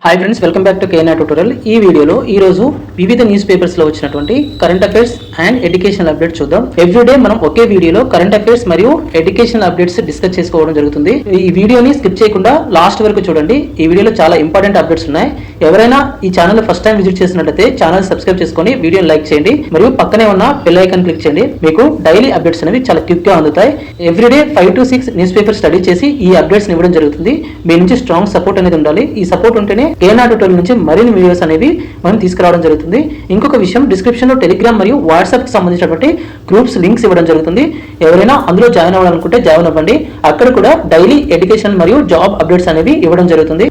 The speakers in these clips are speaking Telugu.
Hi friends, welcome back to KNR tutorial. ఈ వీడియోలో ఈరోజు వివిధ న్యూస్ పేపర్స్లో వచ్చినటువంటి current affairs and educational updates చూద్దాం. ఎవ్రీడే మనం ఒకే వీడియోలో కరెంట్ అఫైర్స్ మరియు ఎడ్యుకేషనల్ అప్డేట్స్ డిస్కస్ చేసుకోవడం జరుగుతుంది. ఈ వీడియోని స్కిప్ చేయకుండా లాస్ట్ వరకు చూడండి. ఈ వీడియోలో చాలా ఇంపార్టెంట్ అప్డేట్స్ ఉన్నాయి. ఎవరైనా ఈ ఛానల్ ఫస్ట్ టైం విజిట్ చేసినట్లయితే ఛానల్ సబ్స్క్రైబ్ చేసుకొని వీడియోని లైక్ చేయండి మరియు పక్కనే ఉన్న బెల్ ఐకాన్ క్లిక్ చేయండి. మీకు డైలీ అప్డేట్స్ అనేవి చాలా క్విక్ గా అందుతాయి. Everyday 5 to 6 news paper study చేసి ఈ అప్డేట్స్ ఇవ్వడం జరుగుతుంది. మీ నుంచి స్ట్రాంగ్ సపోర్ట్ అనేది ఉండాలి. ఈ సపోర్ట్ ఉంటేనే కేఎన్ఆర్ ట్యూటోరియల్ నుంచి మరిన్ని వీడియోస్ అనేవి మనం తీసుకురావడం జరుగుతుంది. ఇంకొక విషయం, డిస్క్రిప్షన్ లో టెలిగ్రామ్ మరియు వాట్సాప్ కి సంబంధించినటువంటి గ్రూప్స్ లింక్స్ ఇవ్వడం జరుగుతుంది. ఎవరైనా అందులో జాయిన్ అవ్వాలనుకుంటే జాయిన్ అవ్వండి. అక్కడ కూడా డైలీ ఎడ్యుకేషన్ మరియు జాబ్ అప్డేట్స్ అనేవి ఇవ్వడం జరుగుతుంది.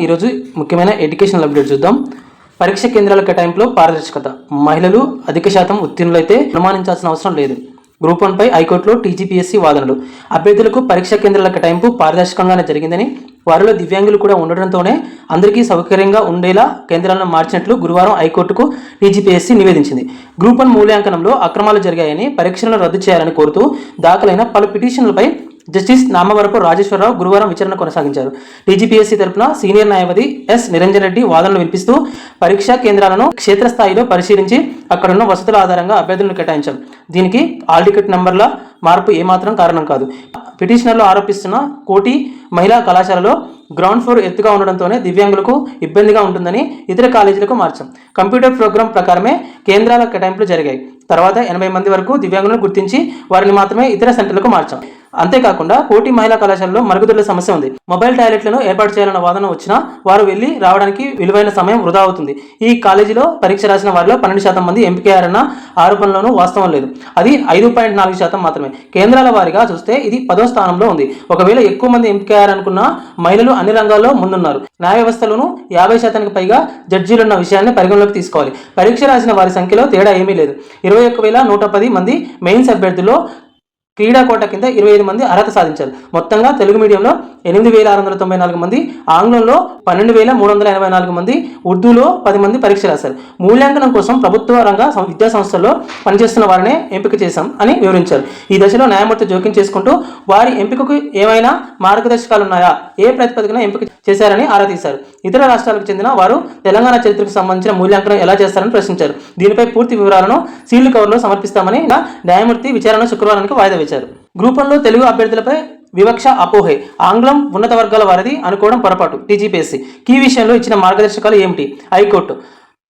ఈరోజు ముఖ్యమైన ఎడ్యుకేషనల్ అప్డేట్ చూద్దాం. పరీక్ష కేంద్రాల కేటాయింపులో పారదర్శకత. మహిళలు అధిక శాతం ఉత్తీర్ణులైతే అనుమానించాల్సిన అవసరం లేదు. గ్రూప్ 1 పై హైకోర్టులో టీజీపీఎస్సీ వాదనలు. అభ్యర్థులకు పరీక్ష కేంద్రాల కేటాయింపు పారదర్శకంగానే జరిగిందని, వారిలో దివ్యాంగులు కూడా ఉండడంతోనే అందరికీ సౌకర్యంగా ఉండేలా కేంద్రాలను మార్చినట్లు గురువారం హైకోర్టుకు టీజీపీఎస్సీ నివేదించింది. గ్రూప్ 1 మూల్యాంకనంలో అక్రమాలు జరిగాయని, పరీక్షలను రద్దు చేయాలని కోరుతూ దాఖలైన పలు పిటిషన్లపై జస్టిస్ నామవరపు రాజేశ్వరరావు గురువారం విచారణ కొనసాగించారు. టీజీపీఎస్సీ తరపున సీనియర్ న్యాయవాది ఎస్ నిరంజన్ రెడ్డి వాదనలు వినిపిస్తూ పరీక్షా కేంద్రాలను క్షేత్రస్థాయిలో పరిశీలించి అక్కడున్న వసతుల ఆధారంగా అభ్యర్థులను కేటాయించారు. దీనికి హాల్ టికెట్ నంబర్ల మార్పు ఏమాత్రం కారణం కాదు. పిటిషనర్లు ఆరోపిస్తున్న కోటి మహిళా కళాశాలలో గ్రౌండ్ ఫ్లోర్ ఎత్తుగా ఉండడంతోనే దివ్యాంగులకు ఇబ్బందిగా ఉంటుందని ఇతర కాలేజీలకు మార్చాం. కంప్యూటర్ ప్రోగ్రాం ప్రకారమే కేంద్రాల కేటాయింపులు జరిగాయి. తర్వాత 80 మంది వరకు దివ్యాంగులను గుర్తించి వారిని మాత్రమే ఇతర సెంటర్లకు మార్చాం. అంతేకాకుండా కోటి మహిళా కళాశాలలో మరుగుదొడ్ల సమస్య ఉంది. మొబైల్ టాయిలెట్లను ఏర్పాటు చేయాలన్న వాదన వచ్చినా వారు వెళ్లి రావడానికి విలువైన సమయం వృధా అవుతుంది. ఈ కాలేజీలో పరీక్ష రాసిన వారిలో 12% మంది ఎంపికయ్యారన్న ఆరోపణలోనూ వాస్తవం లేదు. అది 5.4% మాత్రమే. కేంద్రాల వారీగా చూస్తే ఇది 10వ స్థానంలో ఉంది. ఒకవేళ ఎక్కువ మంది ఎంపికయ్యారనుకున్న మహిళలు అన్ని రంగాల్లో ముందున్నారు. న్యాయ వ్యవస్థలోనూ 50% పైగా జడ్జీలున్న విషయాన్ని పరిగణలోకి తీసుకోవాలి. పరీక్ష రాసిన వారి సంఖ్యలో తేడా ఏమీ లేదు. 21,110 మంది మెయిన్స్ అభ్యర్థుల్లో క్రీడా కోట కింద 25 మంది అర్హత సాధించారు. మొత్తంగా తెలుగు మీడియంలో 8,694 మంది, ఆంగ్లంలో 12,384 మంది, ఉర్దూలో 10 మంది పరీక్ష రాశారు. మూల్యాంకనం కోసం ప్రభుత్వ రంగ విద్యా సంస్థల్లో పనిచేస్తున్న వారినే ఎంపిక చేశాం అని వివరించారు. ఈ దశలో న్యాయమూర్తి జోక్యం చేసుకుంటూ వారి ఎంపికకు ఏమైనా మార్గదర్శకాలు ఉన్నాయా, ఏ ప్రతిపాదన ఎంపిక చేశారని ఆరా తీశారు. ఇతర రాష్ట్రాలకు చెందిన వారు తెలంగాణ చరిత్రకు సంబంధించిన మూల్యాంకనం ఎలా చేస్తారని ప్రశ్నించారు. దీనిపై పూర్తి వివరాలను సీల్డ్ కవర్లో సమర్పిస్తామని న్యాయమూర్తి విచారణ శుక్రవారానికి వాయిదా వేశారు. గ్రూప్ 1లో తెలుగు అభ్యర్థులపై వివక్ష అపోహే. ఆంగ్లం ఉన్నత వర్గాల వారిది అనుకోవడం పొరపాటు. టీజీపీఎస్సీ కీ విషయంలో ఇచ్చిన మార్గదర్శకాలు ఏమిటి? హైకోర్టు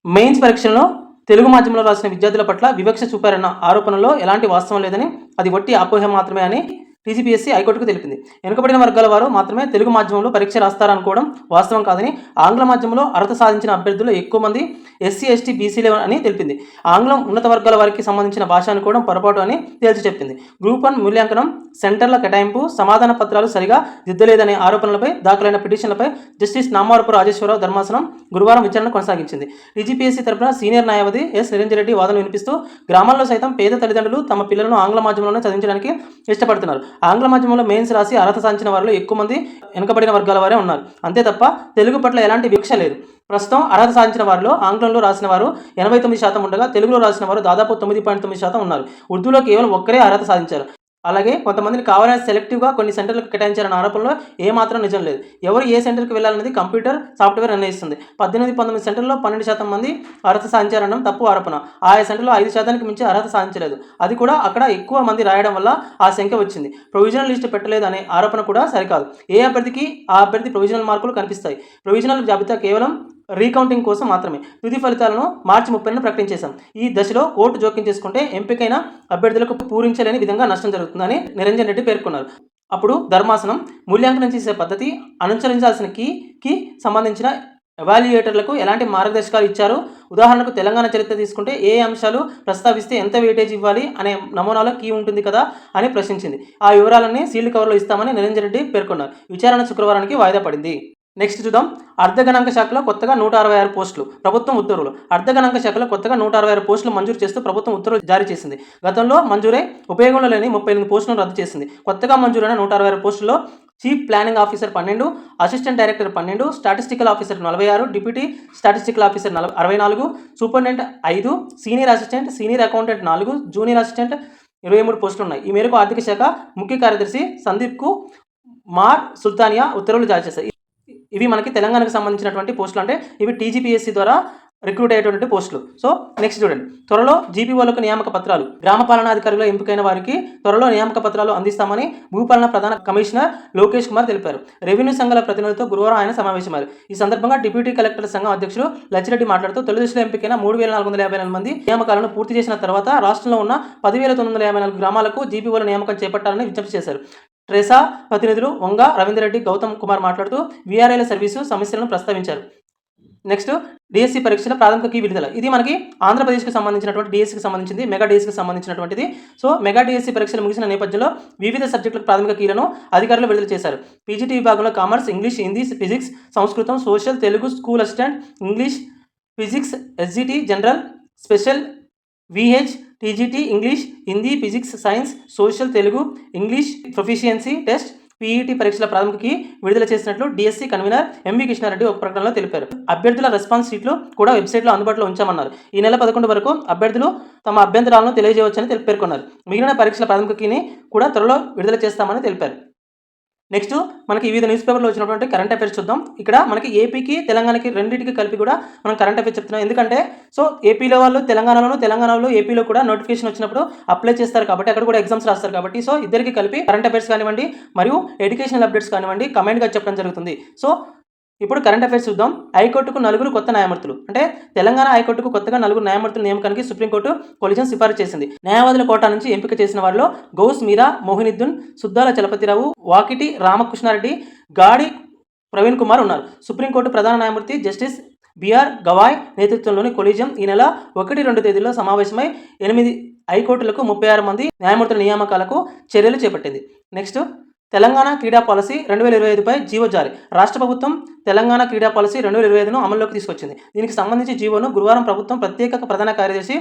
మెయిన్స్ పరీక్షలో తెలుగు మాధ్యమంలో రాసిన విద్యార్థుల పట్ల వివక్ష చూపారన్న ఆరోపణలో ఎలాంటి వాస్తవం లేదని, అది వట్టి అపోహ మాత్రమే అని టీజీపీఎస్సీ హైకోర్టుకు తెలిపింది. వెనుకబడిన వర్గాల వారు మాత్రమే తెలుగు మాధ్యమంలో పరీక్ష రాస్తారనుకోవడం వాస్తవం కాదని, ఆంగ్ల మాధ్యమంలో అర్హత సాధించిన అభ్యర్థులు ఎక్కువ మంది ఎస్సీ, ఎస్టీ, బీసీలే అని తెలిపింది. ఆంగ్లం ఉన్నత వర్గాల వారికి సంబంధించిన భాష అనుకోవడం పొరపాటు అని తేల్చి చెప్పింది. గ్రూప్ 1 మూల్యాంకనం సెంటర్ల కేటాయింపు సమాధాన పత్రాలు సరిగా దిద్దలేదనే ఆరోపణలపై దాఖలైన పిటిషన్లపై జస్టిస్ నామవరపు రాజేశ్వరరావు ధర్మాసనం గురువారం విచారణ కొనసాగించింది. టీజీపీఎస్సీ తరపున సీనియర్ న్యాయవాది ఎస్ నిరంజన్ రెడ్డి వాదనలు వినిపిస్తూ గ్రామాల్లో సైతం పేద తల్లిదండ్రులు తమ పిల్లలను ఆంగ్ల మాధ్యమంలోనే చదివించడానికి ఇష్టపడుతున్నారు. ఆంగ్ల మాధ్యమంలో మెయిన్స్ రాసి అర్హత సాధించిన వారిలో ఎక్కువ మంది వెనుకబడిన వర్గాల వారే ఉన్నారు. అంతే తప్ప తెలుగు పట్ల ఎలాంటి వివక్ష లేదు. ప్రస్తుతం అర్హత సాధించిన వారిలో ఆంగ్లంలో రాసిన వారు 89% ఉండగా తెలుగులో రాసిన వారు దాదాపు 9.9% ఉన్నారు. ఉర్దూలో కేవలం ఒక్కరే అర్హత సాధించారు. అలాగే కొంతమందిని కావాలని సెలెక్టివ్గా కొన్ని సెంటర్లకు కేటాయించారన్న ఆరోపణలో ఏమాత్రం నిజం లేదు. ఎవరు ఏ సెంటర్కి వెళ్ళాలనేది కంప్యూటర్ సాఫ్ట్వేర్ నిర్ణయిస్తుంది. 18-19 సెంటర్లో 12% మంది అర్హత సాధించారనడం తప్పు ఆరోపణ. ఆయా సెంటర్లో 5%కి మించి అర్హత సాధించలేదు. అది కూడా అక్కడ ఎక్కువ మంది రాయడం వల్ల ఆ సంఖ్య వచ్చింది. ప్రొవిజనల్ లిస్టు పెట్టలేదు అనే ఆరోపణ కూడా సరికాదు. ఏ అభ్యర్థికి ఆ అభ్యర్థి ప్రొవిజనల్ మార్కులు కనిపిస్తాయి. ప్రొవిజనల్ జాబితా కేవలం రీకౌంటింగ్ కోసం మాత్రమే. తుది ఫలితాలను మార్చి 30న ప్రకటించేశాం. ఈ దశలో కోర్టు జోక్యం చేసుకుంటే ఎంపికైన అభ్యర్థులకు పూరించలేని విధంగా నష్టం జరుగుతుందని నిరంజన్ రెడ్డి పేర్కొన్నారు. అప్పుడు ధర్మాసనం మూల్యాంకనం చేసే పద్ధతి, అనుసరించాల్సిన కీకి సంబంధించిన ఎవాల్యుయేటర్లకు ఎలాంటి మార్గదర్శకాలు ఇచ్చారు, ఉదాహరణకు తెలంగాణ చరిత్ర తీసుకుంటే ఏ అంశాలు ప్రస్తావిస్తే ఎంత వెయిటేజ్ ఇవ్వాలి అనే నమూనాలో కీ ఉంటుంది కదా అని ప్రశ్నించింది. ఆ వివరాలన్నీ సీల్డ్ కవర్లో ఇస్తామని నిరంజన్ రెడ్డి పేర్కొన్నారు. విచారణ శుక్రవారానికి వాయిదా పడింది. నెక్స్ట్ చూద్దాం. అర్ధగణాంక శాఖలో కొత్తగా 166 పోస్టులు. ప్రభుత్వం ఉత్తర్వులు. అర్ధగణాంక శాఖలో కొత్తగా 166 పోస్టులు మంజూరు చేస్తూ ప్రభుత్వం ఉత్తర్వులు జారీ చేసింది. గతంలో మంజూరై ఉపయోగంలో లేని 38 పోస్టులను రద్దు చేసింది. కొత్తగా మంజూరైన 166 పోస్టుల్లో chief planning officer 12, assistant director 12, statistical officer 46, deputy statistical officer 64, superintendent 5, senior assistant, senior accountant 4, junior assistant 23 పోస్టులు ఉన్నాయి. ఈ మేరకు ఆర్థిక శాఖ ముఖ్య కార్యదర్శి సందీప్కు మార్ సుల్తానియా ఉత్తర్వులు జారీ చేశారు. ఇవి మనకి తెలంగాణకు సంబంధించినటువంటి పోస్టులు, అంటే ఇవి టీజీపీఎస్సీ ద్వారా రిక్రూట్ అయ్యేటువంటి పోస్టులు. సో నెక్స్ట్ చూడండి, త్వరలో జీపీఓలకు నియామక పత్రాలు. గ్రామ పాలనాధికారులుగా ఎంపికైన వారికి త్వరలో నియామక పత్రాలు అందిస్తామని భూపాలన ప్రధాన కమిషనర్ లోకేష్ కుమార్ తెలిపారు. రెవెన్యూ సంఘాల ప్రతినిధులతో గురువారం ఆయన సమావేశమయ్యారు. ఈ సందర్భంగా డిప్యూటీ కలెక్టర్ సంఘం అధ్యక్షులు లచ్చిరెడ్డి మాట్లాడుతూ, తొలి దశలో ఎంపికైన 3454 మంది నియామకాలను పూర్తి చేసిన తర్వాత రాష్ట్రంలో ఉన్న 10,954 గ్రామాలకు జీపీఓల నియామకం చేపట్టాలని విజ్ఞప్తి చేశారు. ట్రెసా ప్రతినిధులు వంగ రవీందర్ రెడ్డి, గౌతమ్ కుమార్ మాట్లాడుతూ వీఆర్ఐల సర్వీసు సమస్యలను ప్రస్తావించారు. నెక్స్ట్ డిఎస్సి పరీక్షల ప్రాథమిక కీ విడుదల. ఇది మనకి ఆంధ్రప్రదేశ్కి సంబంధించినటువంటి డిఎస్సికి సంబంధించింది, మెగా డిఎస్సికి సంబంధించినటువంటిది. సో మెగా డిఎస్సి పరీక్షలు ముగిసిన నేపథ్యంలో వివిధ సబ్జెక్టులకు ప్రాథమిక కీలను అధికారులు విడుదల చేశారు. పీజీటీ విభాగంలో కామర్స్, ఇంగ్లీష్, హిందీ, ఫిజిక్స్, సంస్కృతం, social, Telugu, school assistant, English, physics, SGT, general, special, VH, TGT, English, Hindi, physics, science, social, Telugu, English proficiency test, PET పరీక్షల ప్రాథమికకి విడుదల చేసినట్లు డిఎస్సి కన్వీనర్ ఎంవి కృష్ణారెడ్డి ఒక ప్రకటనలో తెలిపారు. అభ్యర్థుల రెస్పాన్స్ షీట్లు కూడా వెబ్సైట్లో అందుబాటులో ఉంచామన్నారు. ఈ నెల 11 వరకు అభ్యర్థులు తమ అభ్యంతరాలను తెలియజేయవచ్చని పేర్కొన్నారు. మిగిలిన పరీక్షల ప్రాథమికని కూడా త్వరలో విడుదల చేస్తామని తెలిపారు. నెక్స్ట్ మనకి వివిధ న్యూస్ పేపర్లో వచ్చినటువంటి కరెంట్ అఫైర్స్ చూద్దాం. ఇక్కడ మనకి ఏపీకి తెలంగాణకి రెండింటికి కలిపి కూడా మనం కరెంట్ అఫైర్స్ చెప్తున్నాం. ఎందుకంటే సో ఏపీలో వాళ్ళు తెలంగాణలో ఏపీలో కూడా నోటిఫికేషన్ వచ్చినప్పుడు అప్లై చేస్తారు కాబట్టి అక్కడ కూడా ఎగ్జామ్స్ రాస్తారు కాబట్టి సో ఇద్దరికి కలిపి కరెంట్ అఫైర్స్ కానివ్వండి మరియు ఎడ్యుకేషనల్ అప్డేట్స్ కానివ్వండి కమెంట్గా చెప్పడం జరుగుతుంది. సో ఇప్పుడు కరెంట్ అఫైర్స్ చూద్దాం. హైకోర్టుకు 4 కొత్త న్యాయమూర్తులు. అంటే తెలంగాణ హైకోర్టుకు కొత్తగా 4 న్యాయమూర్తుల నియామకానికి సుప్రీంకోర్టు కొలిషన్ సిఫారసు చేసింది. న్యాయవాదుల కోటా నుంచి ఎంపిక చేసిన వారిలో గౌస్ మీరా మోహినుద్దీన్, సుద్దాల చలపతిరావు, వాకిటి రామకృష్ణారెడ్డి, గాడి ప్రవీణ్ కుమార్ ఉన్నారు. సుప్రీంకోర్టు ప్రధాన న్యాయమూర్తి జస్టిస్ బిఆర్ గవాయ్ నేతృత్వంలోని కొలీజియం ఈ నెల 1-2 తేదీల్లో సమావేశమై 8 హైకోర్టులకు 36 మంది న్యాయమూర్తుల నియామకాలకు చర్యలు చేపట్టింది. నెక్స్ట్ తెలంగాణ క్రీడా పాలసీ 2025పై జీవో జారీ. రాష్ట్ర ప్రభుత్వం తెలంగాణ క్రీడా పాలసీ 2025ను అమల్లోకి తీసుకొచ్చింది. దీనికి సంబంధించి జీవోను గురువారం ప్రభుత్వం ప్రత్యేక ప్రధాన కార్యదర్శి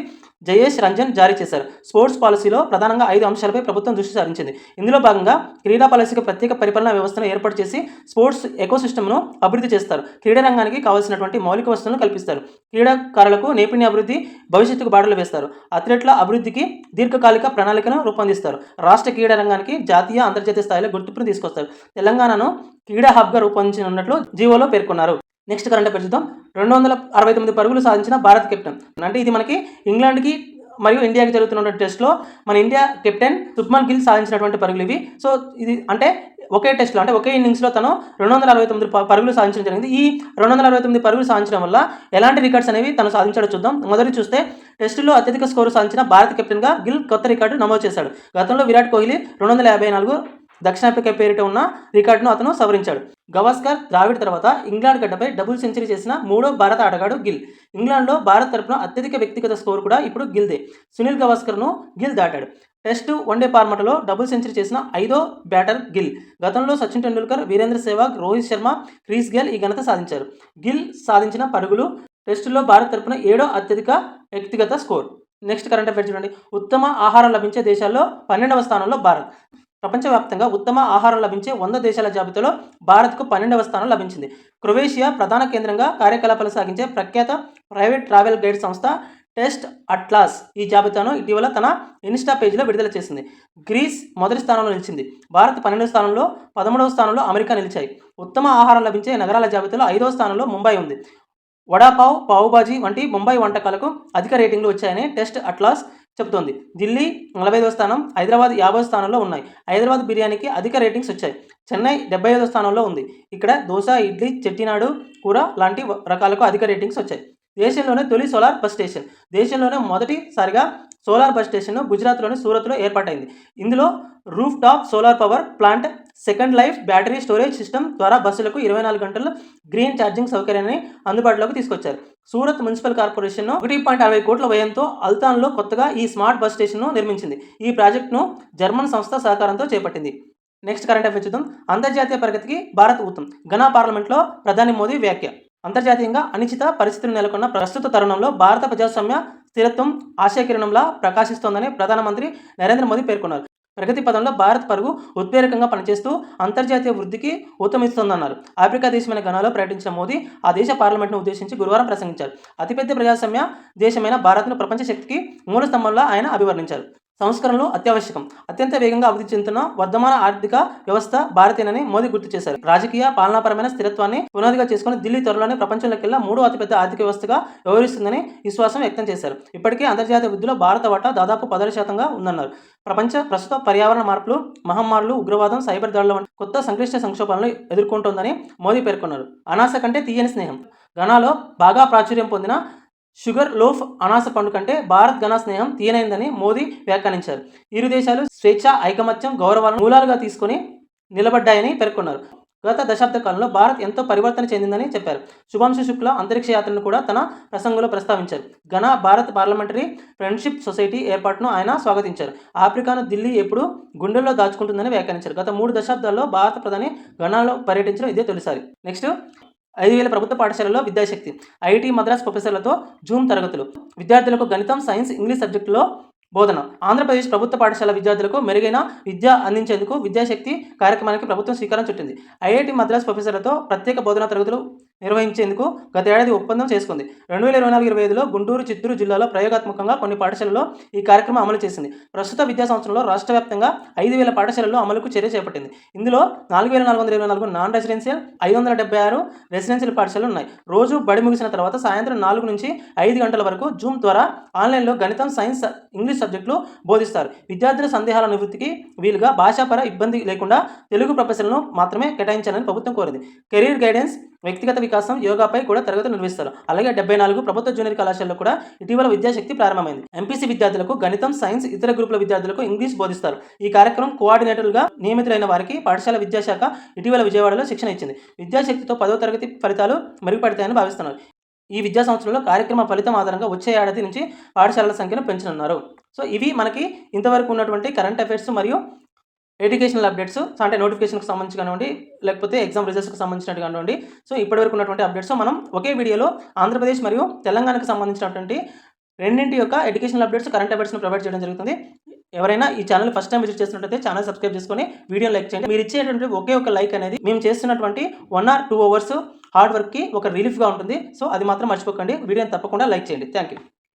జయేష్ రంజన్ జారీ చేశారు. స్పోర్ట్స్ పాలసీలో ప్రధానంగా 5 అంశాలపై ప్రభుత్వం దృష్టి సారించింది. ఇందులో భాగంగా క్రీడా పాలసీకి ప్రత్యేక పరిపాలనా వ్యవస్థను ఏర్పాటు చేసి స్పోర్ట్స్ ఎకోసిస్టమ్ను అభివృద్ధి చేస్తారు. క్రీడా రంగానికి కావాల్సినటువంటి మౌలిక వసతులను కల్పిస్తారు. క్రీడాకారులకు నైపుణ్య అభివృద్ధి, భవిష్యత్తుకు బాటలు వేస్తారు. అథ్లెట్ల అభివృద్ధికి దీర్ఘకాలిక ప్రణాళికను రూపొందిస్తారు. రాష్ట్ర క్రీడా రంగానికి జాతీయ, అంతర్జాతీయ స్థాయిలో గుర్తింపును తీసుకొస్తారు. తెలంగాణను క్రీడా హబ్గా రూపొందించనున్నట్లు జీవోలో పేర్కొన్నారు. నెక్స్ట్ కరెంట్ అఫైర్స్ చూద్దాం. 269 పరుగులు సాధించిన భారత కెప్టెన్. అంటే ఇది మనకి ఇంగ్లాండ్కి మరియు ఇండియాకి జరుగుతున్నటువంటి టెస్ట్లో మన ఇండియా కెప్టెన్ శుభ్మన్ గిల్ సాధించినటువంటి పరుగులు ఇవి. సో ఇది అంటే ఒకే టెస్ట్లో అంటే ఒకే ఇన్నింగ్స్లో తను 269 పరుగులు సాధించడం జరిగింది. ఈ 269 పరుగులు సాధించడం వల్ల ఎలాంటి రికార్డ్స్ అనేవి తను సాధించాడో చూద్దాం. మొదటి చూస్తే టెస్టులో అత్యధిక స్కోరు సాధించిన భారత కెప్టెన్గా గిల్ కొత్త రికార్డు నమోదు చేశాడు. గతంలో విరాట్ కోహ్లీ 254 దక్షిణాఫ్రికా పేరిట ఉన్న రికార్డును అతను సవరించాడు. గవాస్కర్, ద్రావిడ్ తర్వాత ఇంగ్లాండ్ గడ్డపై డబుల్ సెంచరీ చేసిన 3వ భారత ఆటగాడు గిల్. ఇంగ్లాండ్లో భారత్ తరపున అత్యధిక వ్యక్తిగత స్కోరు కూడా ఇప్పుడు గిల్దే. సునీల్ గవాస్కర్ను గిల్ దాటాడు. టెస్టు, వన్డే ఫార్మాట్లో డబుల్ సెంచరీ చేసిన 5వ బ్యాటర్ గిల్. గతంలో సచిన్ టెండూల్కర్, వీరేంద్ర సెహ్వాగ్, రోహిత్ శర్మ, క్రిస్ గేల్ ఈ ఘనత సాధించారు. గిల్ సాధించిన పరుగులు టెస్టులో భారత్ తరపున 7వ అత్యధిక వ్యక్తిగత స్కోర్. నెక్స్ట్ కరెంట్ అఫైర్స్ చూడండి. ఉత్తమ ఆహారం లభించే దేశాల్లో 12వ స్థానంలో భారత్. ప్రపంచవ్యాప్తంగా ఉత్తమ ఆహారం లభించే 100 దేశాల జాబితాలో భారత్కు 12వ స్థానం లభించింది. క్రొవేషియా ప్రధాన కేంద్రంగా కార్యకలాపాలు సాగించే ప్రఖ్యాత ప్రైవేట్ ట్రావెల్ గైడ్ సంస్థ టెస్ట్ అట్లాస్ ఈ జాబితాను ఇటీవల తన ఇన్స్టా పేజీలో విడుదల చేసింది. గ్రీస్ మొదటి స్థానంలో నిలిచింది. భారత్ 12వ స్థానంలో, 13వ స్థానంలో అమెరికా నిలిచాయి. ఉత్తమ ఆహారం లభించే నగరాల జాబితాలో 5వ స్థానంలో ముంబై ఉంది. వడాపావ్, పావుబాజీ వంటి ముంబై వంటకాలకు అధిక రేటింగ్లు వచ్చాయని టెస్ట్ అట్లాస్ చెబుతోంది. ఢిల్లీ 45వ స్థానం, హైదరాబాద్ 50వ స్థానంలో ఉన్నాయి. హైదరాబాద్ బిర్యానీకి అధిక రేటింగ్స్ వచ్చాయి. చెన్నై 75వ స్థానంలో ఉంది. ఇక్కడ దోశ, ఇడ్లీ, చెట్టినాడు కూర లాంటి రకాలకు అధిక రేటింగ్స్ వచ్చాయి. దేశంలోనే తొలి సోలార్ బస్ స్టేషన్. దేశంలోనే మొదటిసారిగా సోలార్ బస్ స్టేషన్ గుజరాత్లోని సూరత్లో ఏర్పాటైంది. ఇందులో roof top solar power plant, second life battery storage system ద్వారా బస్సులకు 24 గంటలు గ్రీన్ ఛార్జింగ్ సౌకర్యాన్ని అందుబాటులోకి తీసుకొచ్చారు. సూరత్ మున్సిపల్ కార్పొరేషన్ 1.60 కోట్ల వ్యయంతో అల్తాన్లో కొత్తగా ఈ స్మార్ట్ బస్ స్టేషన్ను నిర్మించింది. ఈ ప్రాజెక్టును జర్మన్ సంస్థ సహకారంతో చేపట్టింది. నెక్స్ట్ కరెంట్ అఫైర్స్ చూద్దాం. అంతర్జాతీయ ప్రగతికి భారత్ ఊతం. ఘనా పార్లమెంట్లో ప్రధాని మోదీ వ్యాఖ్య. అంతర్జాతీయంగా అనిశ్చిత పరిస్థితులు నెలకొన్న ప్రస్తుత తరుణంలో భారత ప్రజాస్వామ్య స్థిరత్వం ఆశాకిరణంలా ప్రకాశిస్తోందని ప్రధానమంత్రి నరేంద్ర మోదీ పేర్కొన్నారు. ప్రగతి పదంలో భారత్ పరుగు ఉద్వేగంగా పనిచేస్తూ అంతర్జాతీయ వృద్ధికి ఊతమిస్తోందన్నారు. ఆఫ్రికా దేశమైన ఘనాలో పర్యటించిన మోదీ ఆ దేశ పార్లమెంట్ను ఉద్దేశించి గురువారం ప్రసంగించారు. అతిపెద్ద ప్రజాస్వామ్య దేశమైన భారత్ను ప్రపంచ శక్తికి మూల స్తంభంలో ఆయన అభివర్ణించారు. సంస్కరణలు అత్యావశ్యకం. అత్యంత వేగంగా అభివృద్ధి చెందుతున్న వర్ధమాన ఆర్థిక వ్యవస్థ భారతీయనని మోదీ గుర్తు చేశారు. రాజకీయ, పాలనాపరమైన స్థిరత్వాన్ని పునాదిగా చేసుకుని దిల్లీ త్వరలోనే ప్రపంచంలోకెల్లా 3వ అతిపెద్ద ఆర్థిక వ్యవస్థగా వ్యవహరిస్తుందని విశ్వాసం వ్యక్తం చేశారు. ఇప్పటికే అంతర్జాతీయ వృద్ధిలో భారత వాటా దాదాపు 16% ఉందన్నారు. ప్రస్తుత పర్యావరణ మార్పులు, మహమ్మారులు, ఉగ్రవాదం, సైబర్ దాడుల వంటి కొత్త సంక్లిష్ట సంక్షోభాలను ఎదుర్కొంటోందని మోదీ పేర్కొన్నారు. అనాస కంటే తీయని స్నేహం. ఘనాలో బాగా ప్రాచుర్యం పొందిన షుగర్ లోఫ్ అనాస పండు కంటే భారత్ ఘనా స్నేహం తీయనైందని మోదీ వ్యాఖ్యానించారు. ఇరు దేశాలు స్వేచ్ఛ, ఐకమత్యం, గౌరవాలను మూలాలుగా తీసుకుని నిలబడ్డాయని పేర్కొన్నారు. గత దశాబ్ద కాలంలో భారత్ ఎంతో పరివర్తన చెందిందని చెప్పారు. శుభాంశు శుక్లా అంతరిక్ష యాత్రను కూడా తన ప్రసంగంలో ప్రస్తావించారు. Ghana Bharat parliamentary friendship society ఏర్పాటును ఆయన స్వాగతించారు. ఆఫ్రికాను దిల్లీ ఎప్పుడు గుండెల్లో దాచుకుంటుందని వ్యాఖ్యానించారు. గత 3 దశాబ్దాల్లో భారత ప్రధాని ఘనాలో పర్యటించడం ఇదే తొలిసారి. నెక్స్ట్ 5,000 ప్రభుత్వ పాఠశాలల్లో విద్యాశక్తి. ఐఐటి మద్రాస్ ప్రొఫెసర్లతో జూమ్ తరగతులు. విద్యార్థులకు గణితం, సైన్స్, ఇంగ్లీష్ సబ్జెక్టులో బోధన. ఆంధ్రప్రదేశ్ ప్రభుత్వ పాఠశాల విద్యార్థులకు మెరుగైన విద్య అందించేందుకు విద్యాశక్తి కార్యక్రమానికి ప్రభుత్వం శ్రీకారం చుట్టింది. ఐఐటి మద్రాస్ ప్రొఫెసర్లతో ప్రత్యేక బోధనా తరగతులు నిర్వహించేందుకు గత ఏడాది ఒప్పందం చేసుకుంది. 2024-25లో గుంటూరు, చిత్తూరు జిల్లాలో ప్రయోగాత్మకంగా కొన్ని పాఠశాలల్లో ఈ కార్యక్రమం అమలు చేసింది. ప్రస్తుత విద్యా సంవత్సరంలో రాష్ట్ర వ్యాప్తంగా 5,000 పాఠశాలల్లో అమలుకు చర్య చేపట్టింది. ఇందులో 4,424 నాన్ రెసిడెన్షియల్, 576 రెసిడెన్షియల్ పాఠశాలలు ఉన్నాయి. రోజు బడి ముగిసిన తర్వాత సాయంత్రం 4 నుంచి 5 గంటల వరకు జూమ్ ద్వారా ఆన్లైన్లో గణితం, సైన్స్, ఇంగ్లీష్ సబ్జెక్టులు బోధిస్తారు. విద్యార్థుల సందేహాల నివృత్తికి వీలుగా భాషాపర ఇబ్బంది లేకుండా తెలుగు ప్రొఫెసర్లను మాత్రమే కేటాయించాలని ప్రభుత్వం కోరింది. కెరీర్ గైడెన్స్, వ్యక్తిగత వికాసం, యోగాపై కూడా తరగతులు నిర్వహిస్తారు. అలాగే 74 ప్రభుత్వ జూనియర్ కళాశాలలో కూడా ఇటీవల విద్యాశక్తి ప్రారంభమైంది. ఎంపీసీ విద్యార్థులకు గణితం, సైన్స్, ఇతర గ్రూపుల విద్యార్థులకు ఇంగ్లీష్ బోధిస్తారు. ఈ కార్యక్రమం కోఆర్డినేటర్లుగా నియమితులైన వారికి పాఠశాల విద్యాశాఖ ఇటీవల విజయవాడలో శిక్షణ ఇచ్చింది. విద్యాశక్తితో 10వ తరగతి ఫలితాలు మెరుగుపడతాయని భావిస్తున్నారు. ఈ విద్యా సంవత్సరంలో కార్యక్రమ ఫలితం ఆధారంగా వచ్చే ఏడాది నుంచి పాఠశాలల సంఖ్యను పెంచనున్నారు. సో ఇవి మనకి ఇంతవరకు ఉన్నటువంటి కరెంట్ అఫైర్స్ మరియు ఎడ్యుకేషనల్ అప్డేట్స్, అంటే నోటిఫికేషన్కి సంబంధించి కానివ్వండి, లేకపోతే ఎగ్జామ్ రిజల్ట్స్కి సంబంధించినట్టు కానివ్వండి. సో ఇప్పటివరకు ఉన్నటువంటి అప్డేట్స్ మనం ఒకే వీడియోలో ఆంధ్రప్రదేశ్ మరియు తెలంగాణకు సంబంధించినటువంటి రెండింటి యొక్క ఎడ్యుకేషనల్ అప్డేట్స్, కరెంట్ అఫైర్స్ని ప్రొవైడ్ చేయడం జరుగుతుంది. ఎవరైనా ఈ ఛానల్ ఫస్ట్ టైం విజిట్ చేస్తున్నట్లయితే ఛానల్ సబ్స్క్రైబ్ చేసుకొని వీడియో లైక్ చేయండి. మీరు ఇచ్చేటువంటి ఒకే ఒక లైక్ అనేది మేము చేస్తున్నటువంటి 1 or 2 hours హార్డ్ వర్క్కి ఒక రిలీఫ్గా ఉంటుంది. సో అది మాత్రం మర్చిపోకండి. వీడియోని తప్పకుండా లైక్ చేయండి. Thank you.